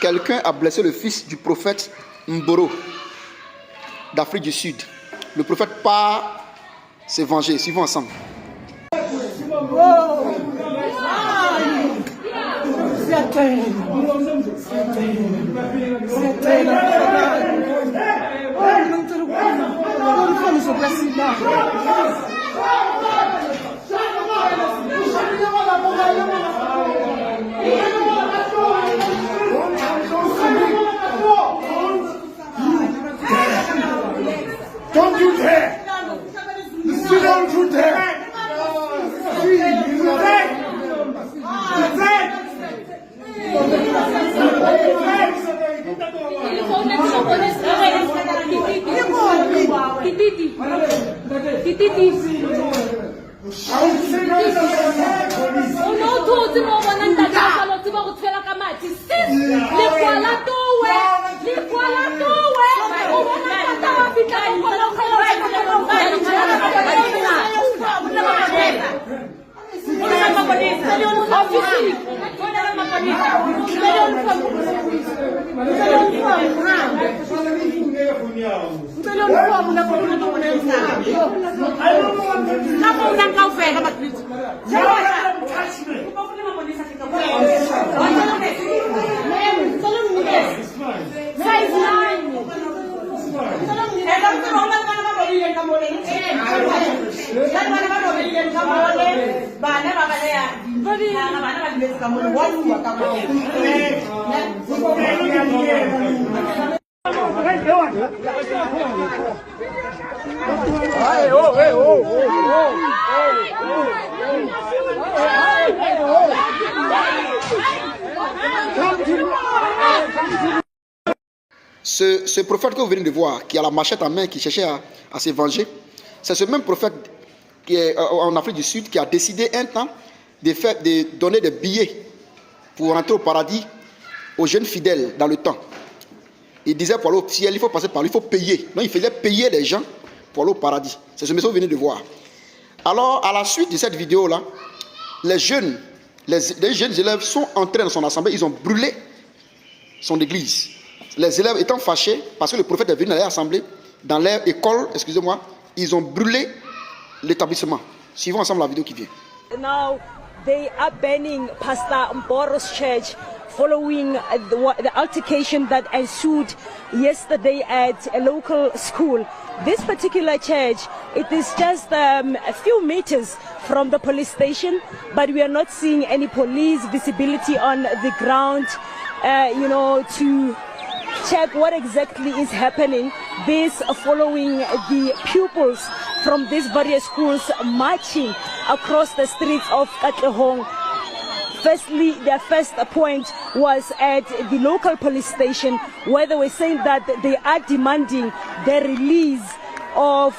quelqu'un a blessé le fils du prophète Mboro d'Afrique du Sud. Le prophète part se venger. Suivons ensemble. Don't you dare! You don't you dare! Ce prophète que vous venez de voir, qui a la machette en main, qui cherchait à se venger, c'est ce même prophète qui est en Afrique du Sud qui a décidé un temps de donner des billets pour rentrer au paradis aux jeunes fidèles dans le temps. Il disait pour aller au ciel, il faut passer par lui, il faut payer. Donc il faisait payer les gens pour aller au paradis. C'est ce monsieur que vous venez de voir. Alors, à la suite de cette vidéo-là, les jeunes élèves sont entrés dans son assemblée, ils ont brûlé son église. Les élèves étant fâchés parce que le prophète est venu dans leur assemblée, dans leur école, excusez-moi, ils ont brûlé l'établissement. Suivons ensemble la vidéo qui vient. Now they are banning Pastor Mboro's church following the altercation that ensued yesterday at a local school. This particular church, it is just a few meters from the police station, but we are not seeing any police visibility on the ground, to check what exactly is happening. This following the pupils from these various schools marching across the streets of Katlehong. Firstly, their first point was at the local police station, where they were saying that they are demanding the release of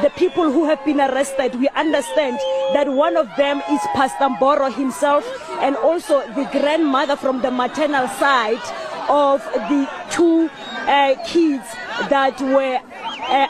the people who have been arrested. We understand that one of them is Pastor Mboro himself, and also the grandmother from the maternal side of the two kids that were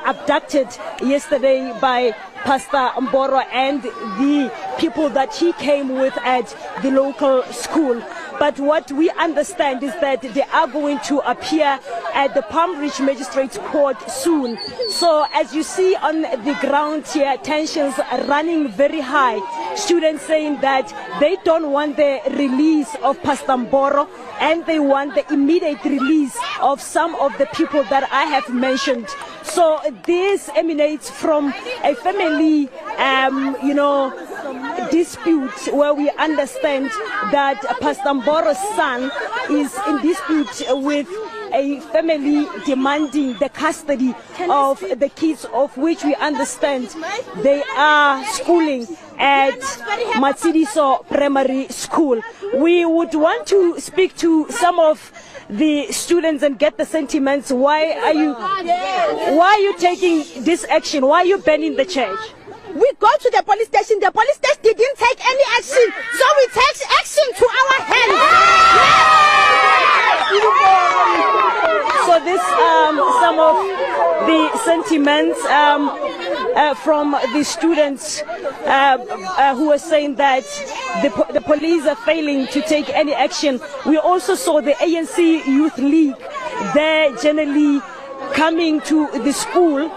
abducted yesterday by Pastor Mboro and the people that he came with at the local school. But what we understand is that they are going to appear at the Palm Ridge Magistrates Court soon. So as you see on the ground here, tensions are running very high. Students saying that they don't want the release of Pastor Mboro, and they want the immediate release of some of the people that I have mentioned. So this emanates from a family, dispute where we understand that Pastor Mboro's son is in dispute with a family demanding the custody of the kids, of which we understand they are schooling at Matsidiso Primary School. We would want to speak to some of the students and get the sentiments. Why are you taking this action? Why are you banning the church? We go to the police station didn't take any action, so we take action to our hands. So this some of the sentiments from the students who are saying that the police are failing to take any action. We also saw the ANC Youth League there generally coming to the school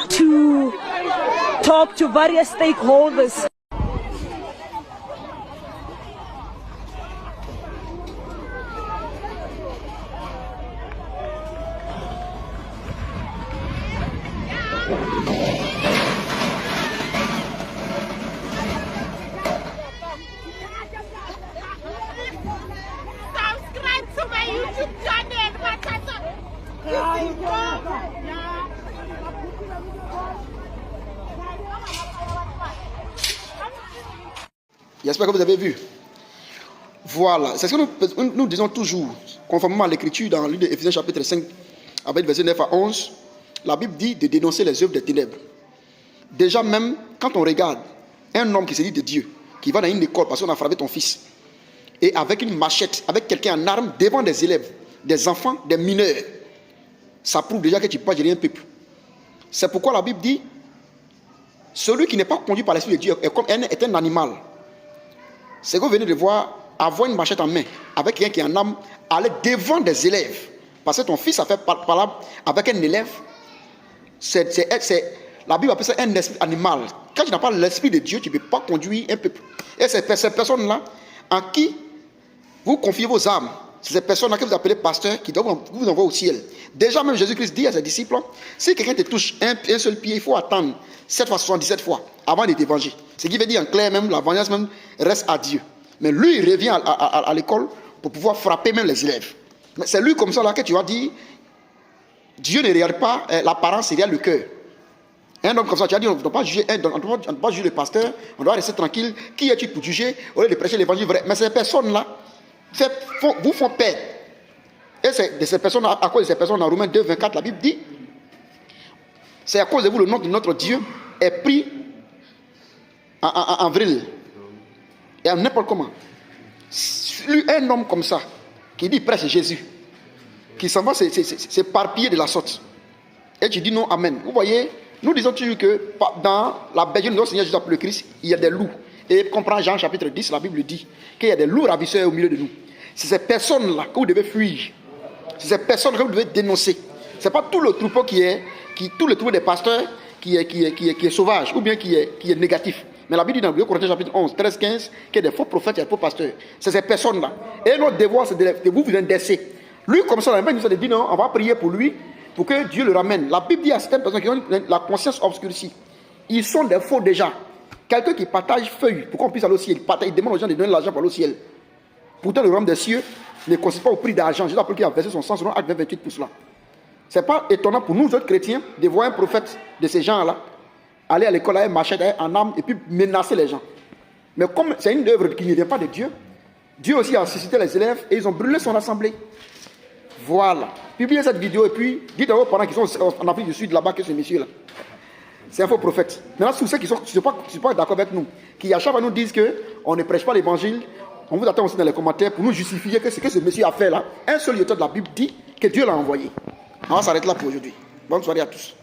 to talk to various stakeholders. Subscribe to my YouTube channel, Matata. J'espère que vous avez vu. Voilà, c'est ce que nous disons toujours, conformément à l'écriture dans le livre d'Éphésiens chapitre 5, avec verset 9 à 11, la Bible dit de dénoncer les œuvres des ténèbres. Déjà même, quand on regarde un homme qui se dit de Dieu, qui va dans une école parce qu'on a frappé ton fils, et avec une machette, avec quelqu'un en arme, devant des élèves, des enfants, des mineurs, ça prouve déjà que tu ne peux pas gérer un peuple. C'est pourquoi la Bible dit, celui qui n'est pas conduit par l'Esprit de Dieu est un animal. C'est que vous venez de voir, avoir une machette en main, avec quelqu'un qui est en arme, aller devant des élèves. Parce que ton fils a fait par là avec un élève. La Bible appelle ça un esprit animal. Quand tu n'as pas l'Esprit de Dieu, tu ne peux pas conduire un peuple. Et ces personnes-là, en qui vous confiez vos âmes, c'est ces personnes-là que vous appelez pasteurs, qui doivent vous envoyer au ciel. Déjà même Jésus-Christ dit à ses disciples, si quelqu'un te touche un seul pied, il faut attendre 7 fois 77 fois avant de t'évanger. Ce qui veut dire en clair même, la vengeance même reste à Dieu. Mais lui, il revient à l'école pour pouvoir frapper même les élèves. Mais c'est lui comme ça là que tu vas dire, Dieu ne regarde pas l'apparence, il regarde le cœur. Un homme comme ça, tu as dit, on ne doit pas juger, on ne doit pas juger le pasteur, on doit rester tranquille. Qui es-tu pour juger au lieu de prêcher l'évangile vrai? Mais ces personnes-là vous font perdre. Et c'est de ces personnes, à cause de ces personnes, dans Romains 2, 24, la Bible dit, c'est à cause de vous, le nom de notre Dieu est pris en vrille. Et n'importe comment. Un homme comme ça, qui dit prêche Jésus, qui s'en va s'éparpiller de la sorte. Et tu dis non, amen. Vous voyez, nous disons toujours que dans la bergerie de notre Seigneur Jésus le Christ, il y a des loups. Et comprend Jean chapitre 10, la Bible dit qu'il y a des loups ravisseurs au milieu de nous. C'est ces personnes-là que vous devez fuir. C'est ces personnes que vous devez dénoncer. Ce n'est pas tout le troupeau tout le troupeau des pasteurs qui est sauvage ou bien qui est négatif. Mais la Bible dit dans 2 Corinthiens chapitre 11, 13, 15 qu'il y a des faux prophètes et des faux pasteurs. C'est ces personnes-là. Et notre devoir, c'est de vous indexer. Lui, comme ça, il nous a dit non, on va prier pour lui, pour que Dieu le ramène. La Bible dit à certaines personnes qui ont la conscience obscurcie, ils sont des faux déjà. Quelqu'un qui partage feuille pour qu'on puisse aller au ciel, il demande aux gens de donner l'argent pour aller au ciel. Pourtant, le royaume des cieux ne consiste pas au prix d'argent. Je rappelle qu'il a versé son sang selon Acte 28 pour cela. Ce n'est pas étonnant pour nous autres chrétiens de voir un prophète de ces gens-là aller à l'école avec un machette en arme et puis menacer les gens. Mais comme c'est une œuvre qui ne vient pas de Dieu, Dieu aussi a suscité les élèves et ils ont brûlé son assemblée. Voilà. Publiez cette vidéo et puis dites à vos parents qui sont en Afrique du Sud là-bas que ce monsieur-là, c'est un faux prophète. Maintenant, tous ceux qui ne sont pas d'accord avec nous, qui à chaque fois nous disent qu'on ne prêche pas l'évangile, on vous attend aussi dans les commentaires pour nous justifier que ce que ce monsieur a fait là, un seul auteur de la Bible dit que Dieu l'a envoyé. On va s'arrêter là pour aujourd'hui. Bonne soirée à tous.